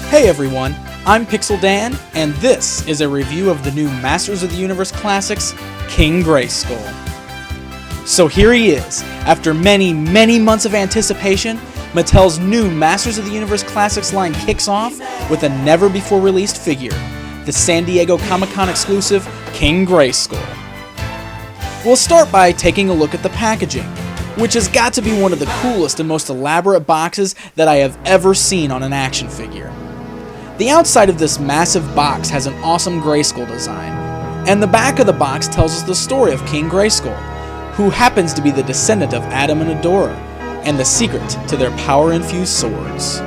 Hey everyone, I'm Pixel Dan, and this is a review of the new Masters of the Universe Classics, King Grayskull. So here he is. After many months of anticipation, Mattel's new Masters of the Universe Classics line kicks off with a never-before-released figure, the San Diego Comic-Con exclusive King Grayskull. We'll start by taking a look at the packaging, which has got to be one of the coolest and most elaborate boxes that I have ever seen on an action figure. The outside of this massive box has an awesome Grayskull design, and the back of the box tells us the story of King Grayskull, who happens to be the descendant of Adam and Adora, and the secret to their power-infused swords.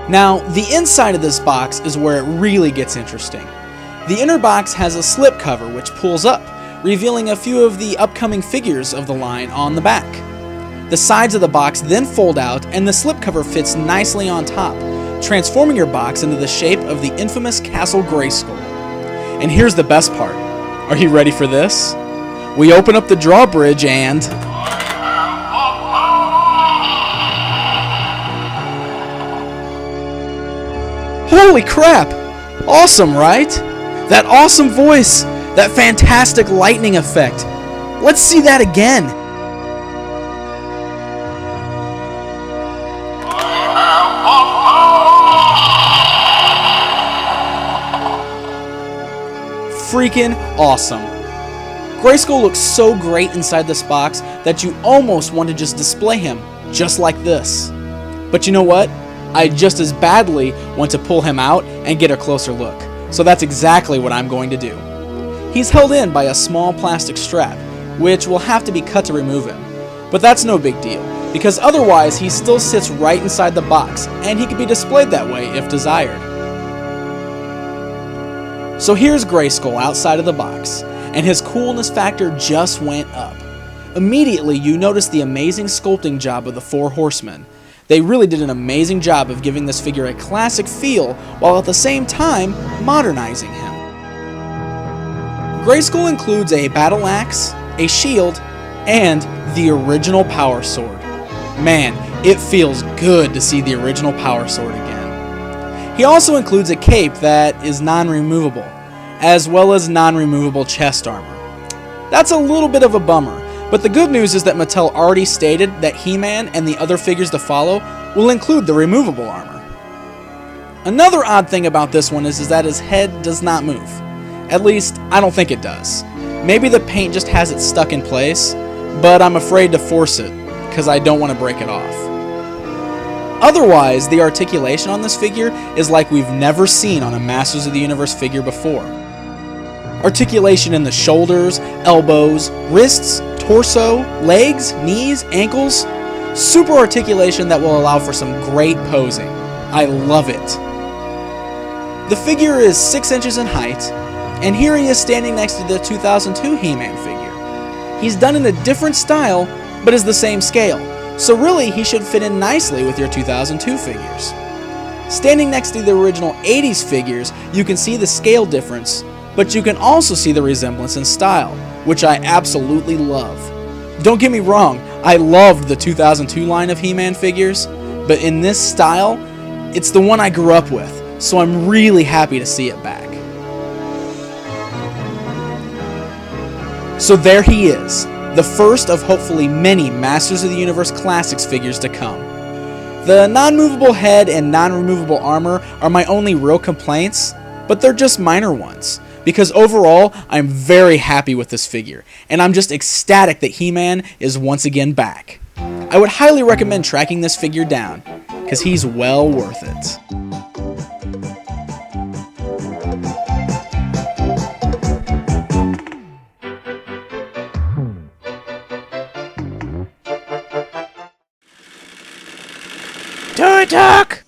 Now, the inside of this box is where it really gets interesting. The inner box has a slipcover which pulls up, revealing a few of the upcoming figures of the line on the back. The sides of the box then fold out and the slipcover fits nicely on top, transforming your box into the shape of the infamous Castle Grayskull. And here's the best part. Are you ready for this? We open up the drawbridge and... Holy crap! Awesome, right? That awesome voice! That fantastic lightning effect! Let's see that again! Freaking awesome! Grayskull looks so great inside this box that you almost want to just display him, just like this. But you know what? I just as badly want to pull him out and get a closer look. So that's exactly what I'm going to do. He's held in by a small plastic strap, which will have to be cut to remove him. But that's no big deal, because otherwise he still sits right inside the box, and he can be displayed that way if desired. So here's Grayskull outside of the box, and his coolness factor just went up. Immediately you notice the amazing sculpting job of the Four Horsemen. They really did an amazing job of giving this figure a classic feel, while at the same time modernizing him. Grayskull includes a battle axe, a shield, and the original power sword. Man, it feels good to see the original power sword again. He also includes a cape that is non-removable, as well as non-removable chest armor. That's a little bit of a bummer, but the good news is that Mattel already stated that He-Man and the other figures to follow will include the removable armor. Another odd thing about this one is that his head does not move. At least, I don't think it does. Maybe the paint just has it stuck in place, but I'm afraid to force it, because I don't want to break it off. Otherwise, the articulation on this figure is like we've never seen on a Masters of the Universe figure before. Articulation in the shoulders, elbows, wrists, torso, legs, knees, ankles. Super articulation that will allow for some great posing. I love it. The figure is 6 inches in height, and here he is standing next to the 2002 He-Man figure. He's done in a different style, but is the same scale, so really he should fit in nicely with your 2002 figures. Standing next to the original 80s figures, you can see the scale difference, but you can also see the resemblance in style, which I absolutely love. Don't get me wrong, I loved the 2002 line of He-Man figures, but in this style, it's the one I grew up with, so I'm really happy to see it back. So there he is, the first of hopefully many Masters of the Universe Classics figures to come. The non-movable head and non-removable armor are my only real complaints, but they're just minor ones. Because overall, I'm very happy with this figure, and I'm just ecstatic that He-Man is once again back. I would highly recommend tracking this figure down, because he's well worth it. Do it, Doc!